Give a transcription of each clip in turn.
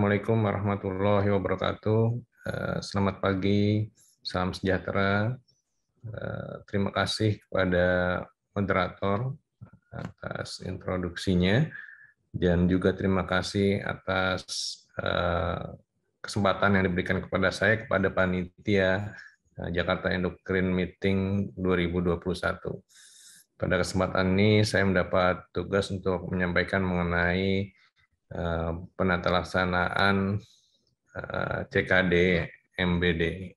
Assalamualaikum warahmatullahi wabarakatuh. Selamat pagi, salam sejahtera. Terima kasih kepada moderator atas introduksinya dan juga terima kasih atas kesempatan yang diberikan kepada saya kepada panitia Jakarta Endocrine Meeting 2021. Pada kesempatan ini saya mendapat tugas untuk menyampaikan mengenai penata laksanaan CKD MBD.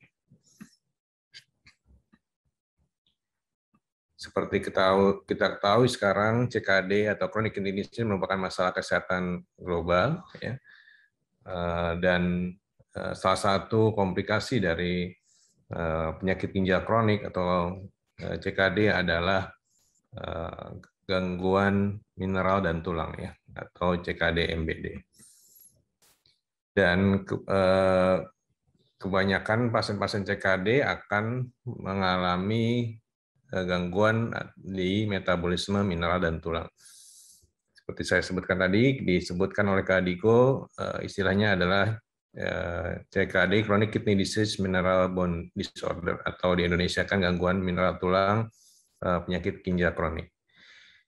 Seperti kita ketahui sekarang CKD atau chronic kidney disease merupakan masalah kesehatan global, ya. Dan salah satu komplikasi dari penyakit ginjal kronik atau CKD adalah gangguan mineral dan tulang, ya, atau CKD MBD. Dan kebanyakan pasien-pasien CKD akan mengalami gangguan di metabolisme mineral dan tulang. Seperti saya sebutkan tadi, disebutkan oleh Kak Diko, istilahnya adalah CKD, Chronic Kidney Disease Mineral Bone Disorder, atau di Indonesia kan gangguan mineral tulang, penyakit ginjal kronik.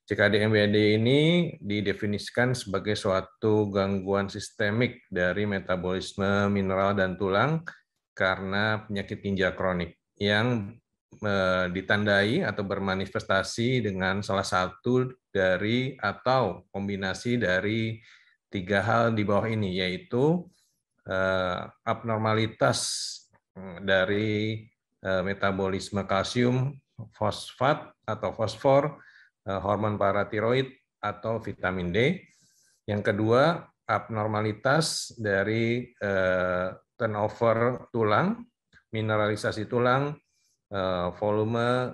CKD MBD ini didefinisikan sebagai suatu gangguan sistemik dari metabolisme mineral dan tulang karena penyakit ginjal kronik yang ditandai atau bermanifestasi dengan salah satu dari atau kombinasi dari tiga hal di bawah ini, yaitu abnormalitas dari metabolisme kalsium, fosfat atau fosfor, hormon paratiroid atau vitamin D. Yang kedua, abnormalitas dari turnover tulang, mineralisasi tulang, volume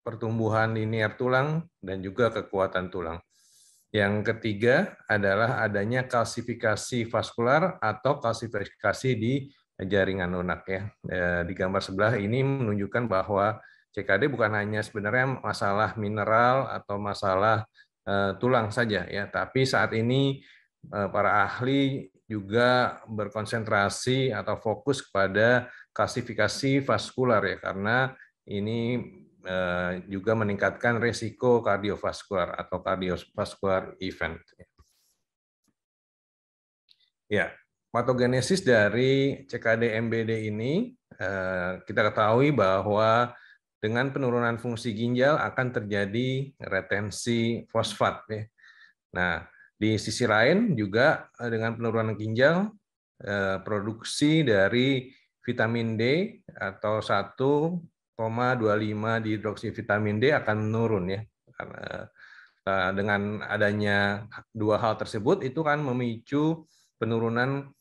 pertumbuhan linear tulang, dan juga kekuatan tulang. Yang ketiga adalah adanya kalsifikasi vaskular atau kalsifikasi di jaringan lunak, ya. Di gambar sebelah ini menunjukkan bahwa CKD bukan hanya sebenarnya masalah mineral atau masalah tulang saja, ya, tapi saat ini para ahli juga berkonsentrasi atau fokus kepada kalsifikasi vaskular, ya, karena ini juga meningkatkan resiko kardiovaskular atau kardiovaskular event. Ya, patogenesis dari CKD MBD ini kita ketahui bahwa dengan penurunan fungsi ginjal akan terjadi retensi fosfat, ya. Nah, di sisi lain juga dengan penurunan ginjal, produksi dari vitamin D atau 1,25 dihidroksivitamin D akan menurun, ya. Dengan adanya dua hal tersebut itu kan memicu penurunan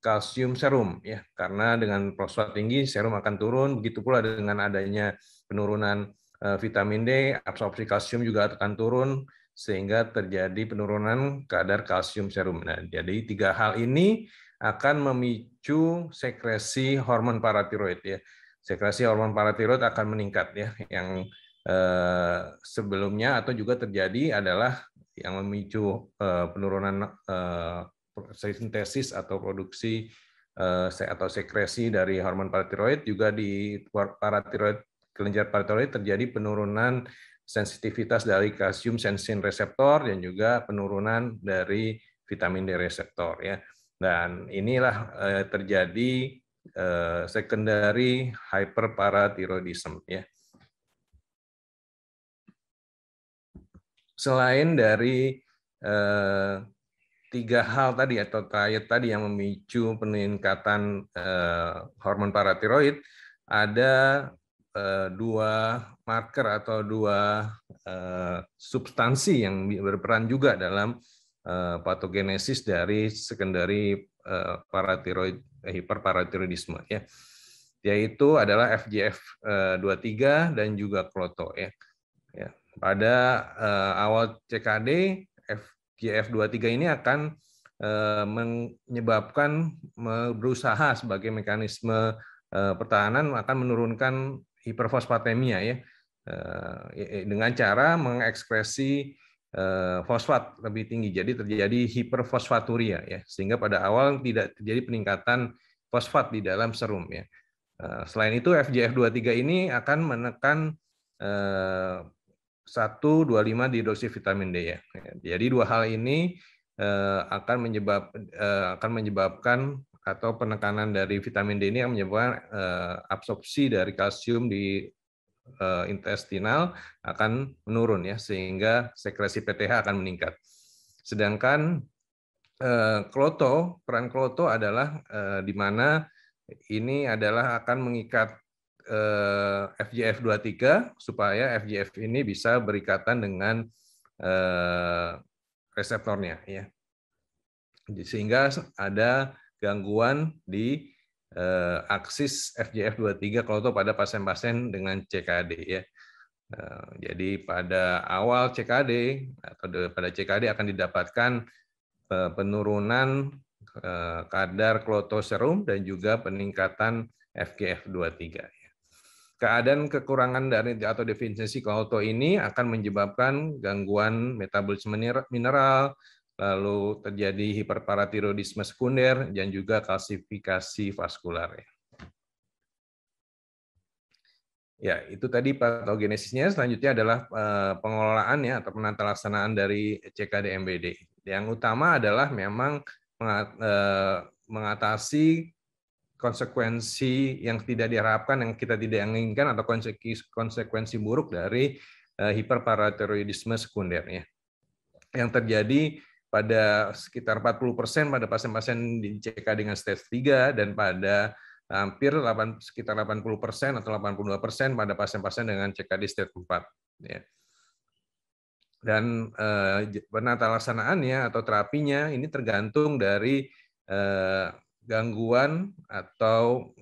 kalsium serum, ya, karena dengan fosfat tinggi serum akan turun, begitu pula dengan adanya penurunan vitamin D, absorpsi kalsium juga akan turun sehingga terjadi penurunan kadar kalsium serum. Nah, jadi tiga hal ini akan memicu sekresi hormon paratiroid, ya. Sekresi hormon paratiroid akan meningkat, ya. Yang sebelumnya atau juga terjadi adalah yang memicu penurunan sintesis atau produksi atau sekresi dari hormon paratiroid, juga di paratiroid, kelenjar paratiroid terjadi penurunan sensitivitas dari kalsium sensin reseptor dan juga penurunan dari vitamin D reseptor, ya. Dan inilah terjadi secondary hyperparathyroidism, ya. Selain dari tiga hal tadi atau triad tadi yang memicu peningkatan hormon paratiroid, ada dua marker atau dua substansi yang berperan juga dalam patogenesis dari secondary paratiroid hiperparatiroidisme, ya. Yaitu adalah FGF23 dan juga kloto, ya. Pada awal CKD, FGF23 ini akan menyebabkan berusaha sebagai mekanisme pertahanan akan menurunkan hiperfosfatemia, ya, dengan cara mengekspresi fosfat lebih tinggi, jadi terjadi hiperfosfaturia ya, sehingga pada awal tidak terjadi peningkatan fosfat di dalam serum ya. Selain itu FGF23 ini akan menekan 1,25 dihidroksivitamin D ya. Jadi dua hal ini akan menyebabkan atau penekanan dari vitamin D ini akan menyebabkan absorpsi dari kalsium di intestinal akan menurun ya, sehingga sekresi PTH akan meningkat. Sedangkan peran kloto adalah di mana ini adalah akan mengikat FGF23 supaya FGF ini bisa berikatan dengan reseptornya ya. Sehingga ada gangguan di aksis FGF23 kloto pada pasien-pasien dengan CKD ya. Jadi pada awal CKD atau pada CKD akan didapatkan penurunan kadar kloto serum dan juga peningkatan FGF23. Keadaan kekurangan dari atau defisiensi kloto ini akan menyebabkan gangguan metabolisme mineral, lalu terjadi hiperparatiroidisme sekunder dan juga kalsifikasi vaskular. Ya, itu tadi patogenesisnya. Selanjutnya adalah pengelolaan ya atau penata laksanaan dari CKD-MBD. Yang utama adalah memang mengatasi konsekuensi yang tidak diharapkan, yang kita tidak inginkan, atau konsekuensi buruk dari hiperparatiroidisme sekunder ya. Yang terjadi pada sekitar 40% pada pasien-pasien di CK dengan stage 3 dan pada hampir sekitar 80% atau 82% pada pasien-pasien dengan CKD stage 4 ya. Dan penata laksanaannya atau terapinya ini tergantung dari gangguan atau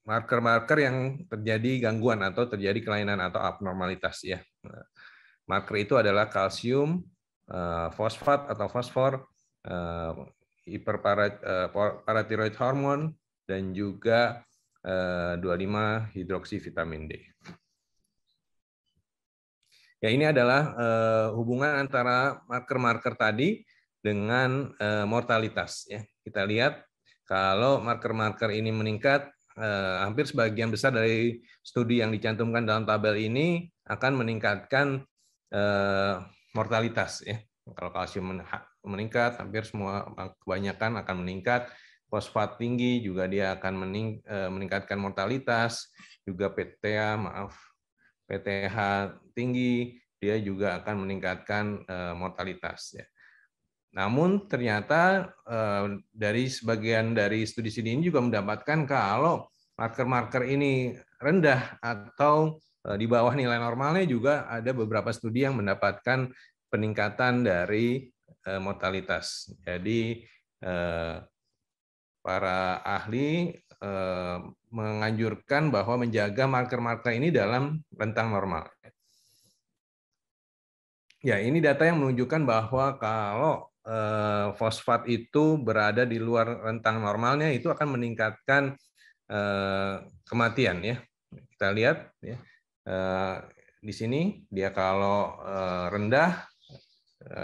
marker-marker yang terjadi gangguan atau terjadi kelainan atau abnormalitas ya. Marker itu adalah kalsium, fosfat atau fosfor, hiperparatiroid hormon, dan juga 25 hidroksivitamin D. Ya, ini adalah hubungan antara marker-marker tadi dengan mortalitas ya. Kita lihat kalau marker-marker ini meningkat, hampir sebagian besar dari studi yang dicantumkan dalam tabel ini akan meningkatkan mortalitas ya. Kalau kalsium meningkat, hampir semua kebanyakan akan meningkat. Fosfat tinggi juga dia akan meningkatkan mortalitas. Juga PTH tinggi, dia juga akan meningkatkan mortalitas ya. Namun ternyata dari sebagian dari studi-studi ini juga mendapatkan kalau marker-marker ini rendah atau di bawah nilai normalnya, juga ada beberapa studi yang mendapatkan peningkatan dari mortalitas. Jadi para ahli menganjurkan bahwa menjaga marker-marker ini dalam rentang normal. Ya, ini data yang menunjukkan bahwa kalau fosfat itu berada di luar rentang normalnya, itu akan meningkatkan kematian ya. Kita lihat ya, di sini dia kalau rendah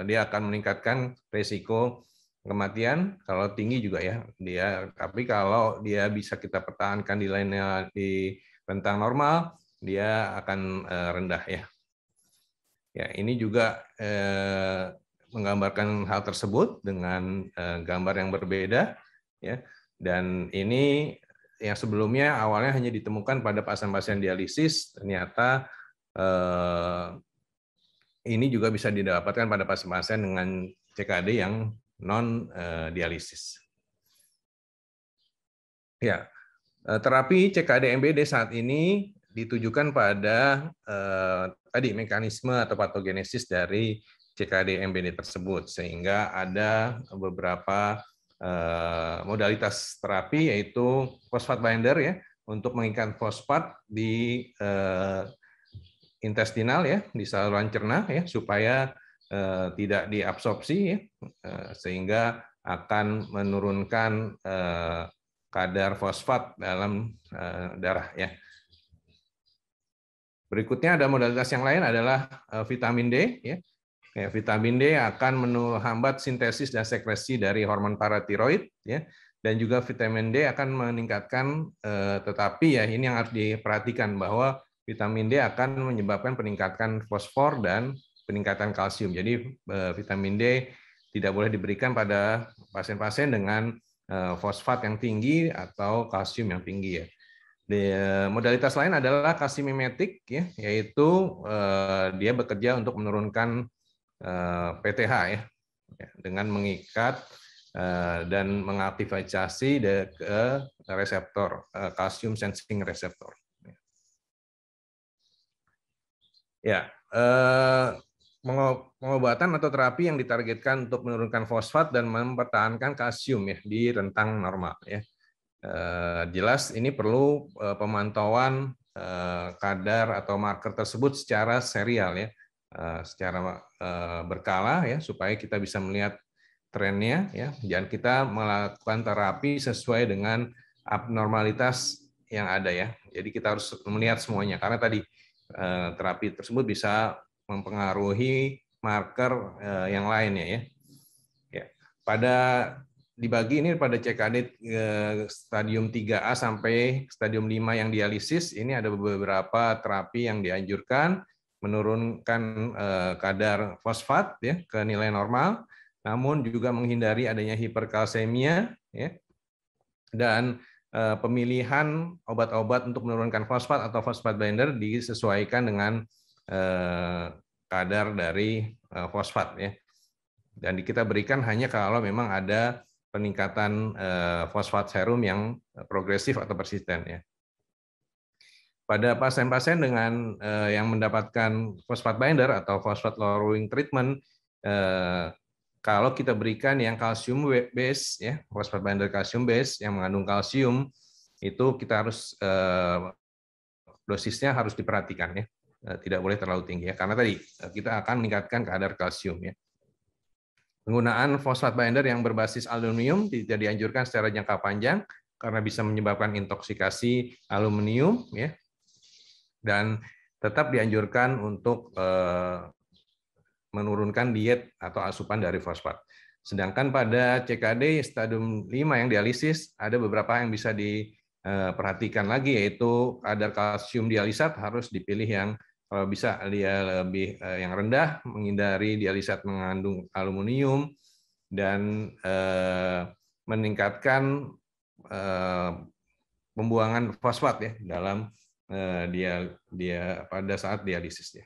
dia akan meningkatkan risiko kematian, kalau tinggi juga ya dia. Tapi kalau dia bisa kita pertahankan di rentang normal, dia akan rendah ya. Ya, ini juga menggambarkan hal tersebut dengan gambar yang berbeda ya. Dan ini yang sebelumnya awalnya hanya ditemukan pada pasien-pasien dialisis, ternyata ini juga bisa didapatkan pada pasien-pasien dengan CKD yang non dialisis. Ya, terapi CKD-MBD saat ini ditujukan pada tadi mekanisme atau patogenesis dari CKD-MBD tersebut, sehingga ada beberapa modalitas terapi, yaitu fosfat binder ya, untuk mengikat fosfat di intestinal ya, di saluran cerna ya, supaya tidak diabsorpsi ya, sehingga akan menurunkan kadar fosfat dalam darah ya. Berikutnya ada modalitas yang lain adalah vitamin D ya. Ya, vitamin D akan menghambat sintesis dan sekresi dari hormon paratiroid, ya, dan juga vitamin D akan meningkatkan, tetapi ya ini yang harus diperhatikan bahwa vitamin D akan menyebabkan peningkatan fosfor dan peningkatan kalsium. Jadi vitamin D tidak boleh diberikan pada pasien-pasien dengan fosfat yang tinggi atau kalsium yang tinggi ya. Modalitas lain adalah kalsimimetik, ya, yaitu dia bekerja untuk menurunkan PTH ya, dengan mengikat dan mengaktifasi ke reseptor kalsium sensing reseptor. Ya, pengobatan atau terapi yang ditargetkan untuk menurunkan fosfat dan mempertahankan kalsium ya di rentang normal ya. Jelas ini perlu pemantauan kadar atau marker tersebut secara serial ya, secara berkala ya, supaya kita bisa melihat trennya ya, dan kita melakukan terapi sesuai dengan abnormalitas yang ada ya. Jadi kita harus melihat semuanya karena tadi terapi tersebut bisa mempengaruhi marker yang lainnya ya. Ya. Pada dibagi ini pada CKD stadium 3A sampai stadium 5 yang dialisis, ini ada beberapa terapi yang dianjurkan menurunkan kadar fosfat ya ke nilai normal, namun juga menghindari adanya hiperkalsemia ya, dan pemilihan obat-obat untuk menurunkan fosfat atau fosfat binder disesuaikan dengan kadar dari fosfat ya. Dan kita berikan hanya kalau memang ada peningkatan fosfat serum yang progresif atau persisten ya. Pada pasien-pasien dengan yang mendapatkan fosfat binder atau fosfat lowering treatment, kalau kita berikan yang kalsium base ya, fosfat binder kalsium base yang mengandung kalsium, itu kita harus dosisnya harus diperhatikan ya, tidak boleh terlalu tinggi ya, karena tadi kita akan meningkatkan kadar kalsium ya. Penggunaan fosfat binder yang berbasis aluminium tidak dianjurkan secara jangka panjang karena bisa menyebabkan intoksikasi aluminium ya. Dan tetap dianjurkan untuk menurunkan diet atau asupan dari fosfat. Sedangkan pada CKD stadium 5 yang dialisis ada beberapa yang bisa diperhatikan lagi, yaitu kadar kalsium dialisat harus dipilih yang kalau bisa dia lebih yang rendah, menghindari dialisat mengandung aluminium, dan meningkatkan pembuangan fosfat ya dalam dia pada saat dialisis ya.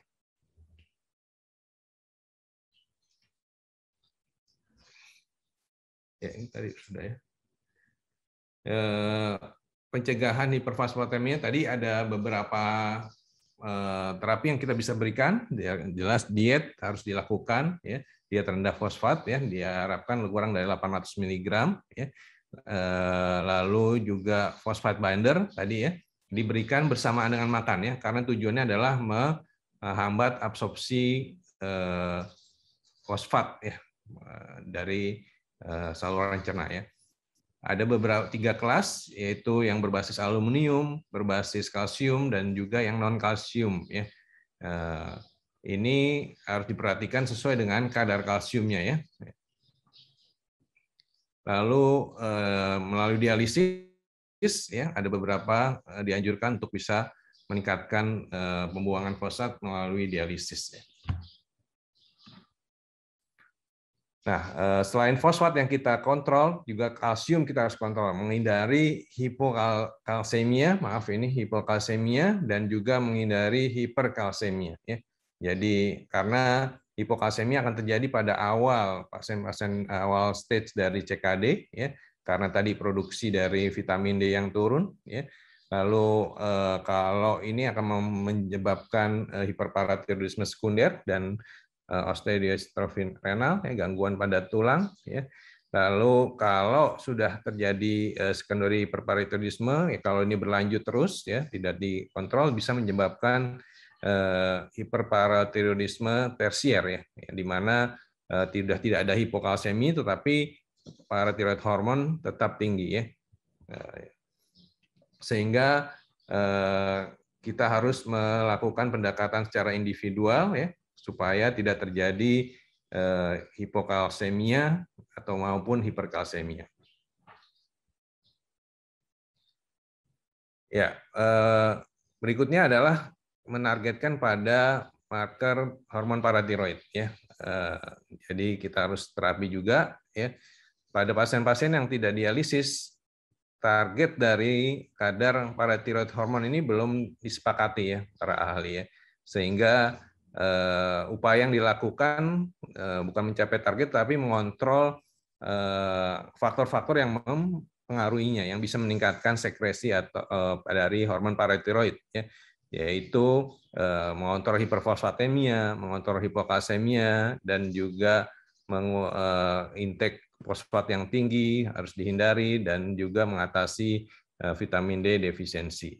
Ya ini tadi sudah ya. Pencegahan hiperfosfatemia tadi ada beberapa terapi yang kita bisa berikan. Jelas diet harus dilakukan ya. Diet rendah fosfat ya, diharapkan kurang dari 800 mg ya. Lalu juga fosfat binder tadi ya, diberikan bersamaan dengan makan ya, karena tujuannya adalah menghambat absorpsi fosfat ya dari saluran cerna ya. Ada beberapa 3 kelas, yaitu yang berbasis aluminium, berbasis kalsium, dan juga yang non kalsium ya. Ini harus diperhatikan sesuai dengan kadar kalsiumnya ya. Lalu melalui dialisis ya, ada beberapa dianjurkan untuk bisa meningkatkan pembuangan fosfat melalui dialisis ya. Nah, selain fosfat yang kita kontrol, juga kalsium kita harus kontrol, menghindari hipokalsemia, hipokalsemia, dan juga menghindari hiperkalsemia. Ya. Jadi karena hipokalsemia akan terjadi pada awal pasien-pasien awal stage dari CKD, ya, karena tadi produksi dari vitamin D yang turun, ya. Lalu kalau ini akan menyebabkan hiperparatiroidisme sekunder dan osteodystrophy renal, ya, gangguan pada tulang. Ya. Lalu kalau sudah terjadi secondary hiperparatiroidisme, ya, kalau ini berlanjut terus, ya, tidak dikontrol, bisa menyebabkan hiperparatiroidisme tersier, ya, di mana tidak ada hipokalsemi, tetapi paratiroid hormon tetap tinggi, ya. Sehingga kita harus melakukan pendekatan secara individual, ya, supaya tidak terjadi hipokalsemia atau maupun hiperkalsemia. Ya, berikutnya adalah menargetkan pada marker hormon paratiroid ya. Jadi kita harus terapi juga ya. Pada pasien-pasien yang tidak dialisis, target dari kadar paratiroid hormon ini belum disepakati ya para ahli ya. Sehingga upaya yang dilakukan bukan mencapai target tapi mengontrol faktor-faktor yang mempengaruhinya yang bisa meningkatkan sekresi atau dari hormon paratiroid ya, yaitu mengontrol hiperfosfatemia, mengontrol hipokalsemia, dan juga intake fosfat yang tinggi harus dihindari, dan juga mengatasi vitamin D defisiensi.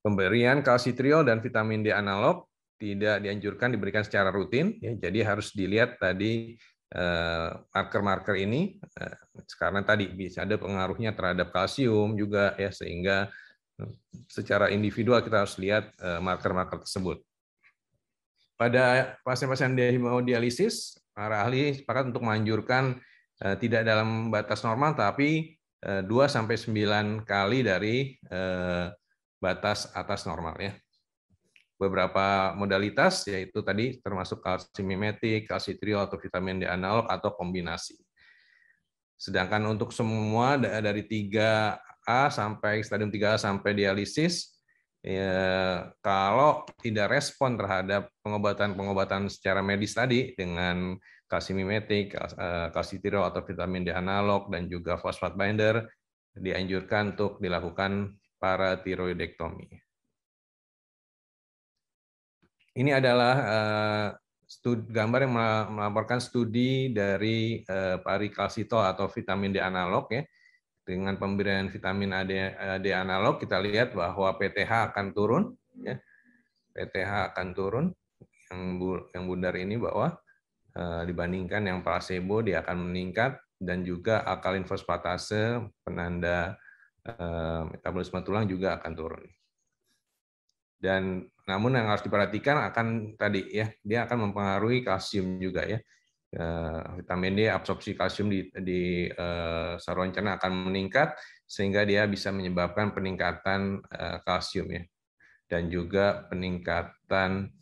Pemberian kalsitriol dan vitamin D analog tidak dianjurkan diberikan secara rutin, ya, jadi harus dilihat tadi marker-marker ini karena tadi bisa ada pengaruhnya terhadap kalsium juga ya, sehingga secara individual kita harus lihat marker-marker tersebut. Pada pasien-pasien hemodialisis, para ahli sepakat untuk menganjurkan tidak dalam batas normal, tapi 2-9 kali dari batas atas normal ya. Beberapa modalitas yaitu tadi termasuk kalsimimetik, kalsitriol atau vitamin D analog atau kombinasi. Sedangkan untuk semua dari 3A sampai stadium 3A sampai dialisis, ya, kalau tidak respon terhadap pengobatan-pengobatan secara medis tadi dengan kalsimimetik, kalsitriol atau vitamin D analog, dan juga fosfat binder, dianjurkan untuk dilakukan paratiroidektomi. Ini adalah gambar yang melaporkan studi dari parikalsitol atau vitamin D analog ya. Dengan pemberian vitamin D analog kita lihat bahwa PTH akan turun ya. PTH akan turun yang bundar ini bahwa dibandingkan yang placebo dia akan meningkat, dan juga alkalin fosfatase penanda metabolisme tulang juga akan turun. Dan namun yang harus diperhatikan akan tadi ya, dia akan mempengaruhi kalsium juga ya. Vitamin D, absorpsi kalsium di saluran cerna akan meningkat sehingga dia bisa menyebabkan peningkatan kalsium ya, dan juga peningkatan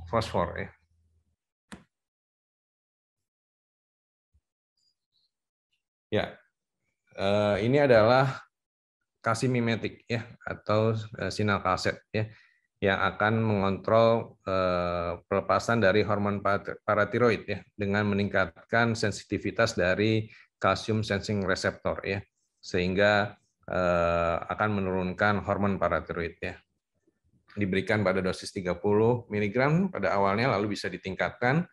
fosfor ya. Ya, ini adalah kalsimimetik ya, atau sinyal kalset ya, yang akan mengontrol pelepasan dari hormon paratiroid ya, dengan meningkatkan sensitivitas dari calcium sensing receptor ya, sehingga akan menurunkan hormon paratiroid ya. Diberikan pada dosis 30 mg pada awalnya, lalu bisa ditingkatkan,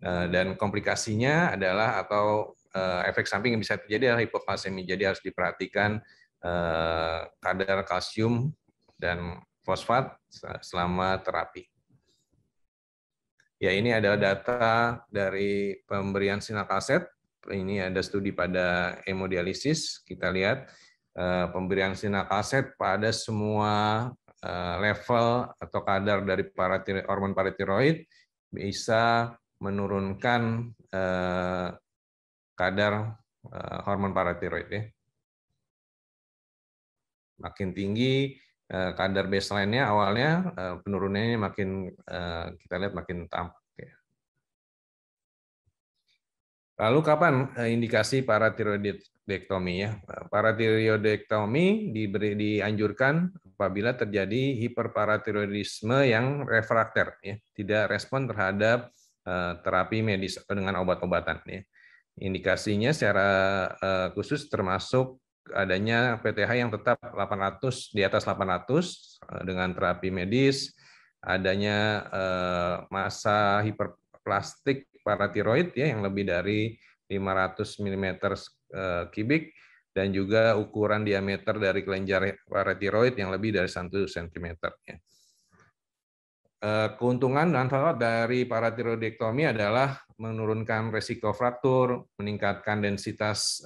dan komplikasinya adalah atau efek samping yang bisa terjadi adalah hipokalsemia. Jadi harus diperhatikan kadar kalsium dan fosfat selama terapi. Ya, ini adalah data dari pemberian sinalkalset. Ini ada studi pada hemodialisis. Kita lihat pemberian sinalkalset pada semua level atau kadar dari hormon paratiroid bisa menurunkan kadar hormon paratiroid ya. Makin tinggi kadar baseline-nya awalnya, penurunannya makin kita lihat makin tampak. Lalu kapan indikasi paratiroidektomi ya? Paratiroidektomi dianjurkan apabila terjadi hiperparatiroidisme yang refrakter ya, tidak respon terhadap terapi medis atau dengan obat-obatan ya. Indikasinya secara khusus termasuk adanya PTH yang tetap 800 di atas 800 dengan terapi medis, adanya massa hiperplastik paratiroid ya yang lebih dari 500 mm kubik, dan juga ukuran diameter dari kelenjar paratiroid yang lebih dari 1 cm ya. Keuntungan dan manfaat dari paratiroidektomi adalah menurunkan resiko fraktur, meningkatkan densitas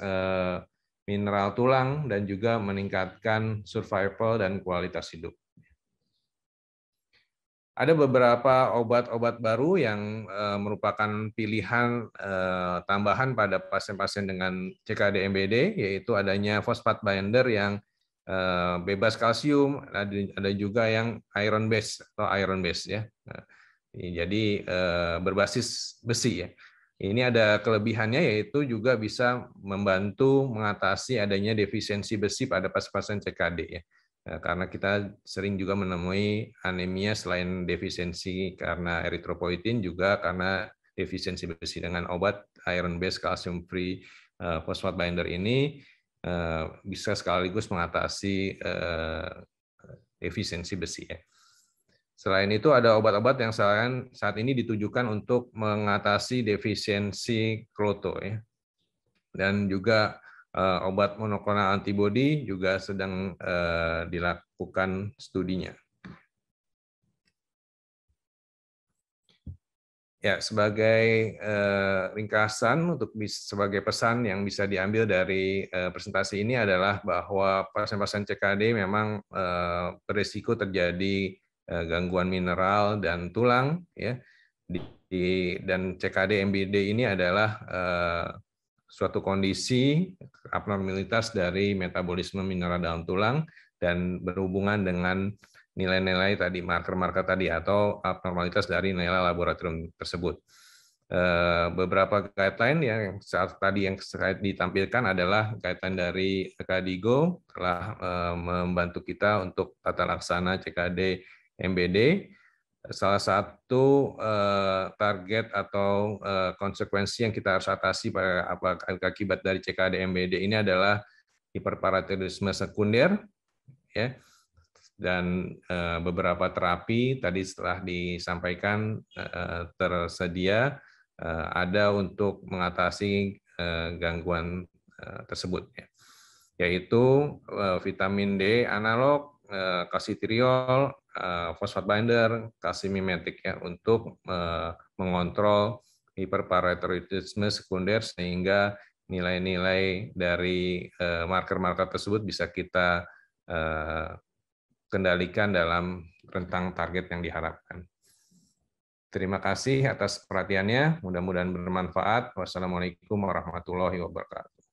mineral tulang, dan juga meningkatkan survival dan kualitas hidup. Ada beberapa obat-obat baru yang merupakan pilihan tambahan pada pasien-pasien dengan CKD-MBD, yaitu adanya fosfat binder yang bebas kalsium, ada juga yang iron base atau iron base ya. Jadi berbasis besi ya. Ini ada kelebihannya, yaitu juga bisa membantu mengatasi adanya defisiensi besi pada pasien CKD ya. Karena kita sering juga menemui anemia selain defisiensi karena eritropoietin, juga karena defisiensi besi. Dengan obat iron base calcium free phosphate binder ini bisa sekaligus mengatasi defisiensi besi ya. Selain itu ada obat-obat yang saat ini ditujukan untuk mengatasi defisiensi kroto ya. Dan juga obat monoklonal antibodi juga sedang dilakukan studinya. Ya, sebagai ringkasan sebagai pesan yang bisa diambil dari presentasi ini adalah bahwa pasien-pasien CKD memang berisiko terjadi gangguan mineral dan tulang ya. Dan CKD-MBD ini adalah suatu kondisi abnormalitas dari metabolisme mineral dalam tulang dan berhubungan dengan nilai-nilai tadi, marker-marker tadi, atau abnormalitas dari nilai laboratorium tersebut. Beberapa guideline yang saat tadi yang ditampilkan adalah guideline dari KDIGO, telah membantu kita untuk tata laksana CKD MBD. Salah satu target atau konsekuensi yang kita harus atasi pada akibat dari CKD MBD ini adalah hiperparatiroidisme sekunder ya, dan beberapa terapi tadi setelah disampaikan tersedia ada untuk mengatasi gangguan tersebut ya, yaitu vitamin D analog, kalsitriol, fosfat binder, kalsimimetik ya, untuk mengontrol hiperparatiroidisme sekunder sehingga nilai-nilai dari marker-marker tersebut bisa kita kendalikan dalam rentang target yang diharapkan. Terima kasih atas perhatiannya, mudah-mudahan bermanfaat. Wassalamualaikum warahmatullahi wabarakatuh.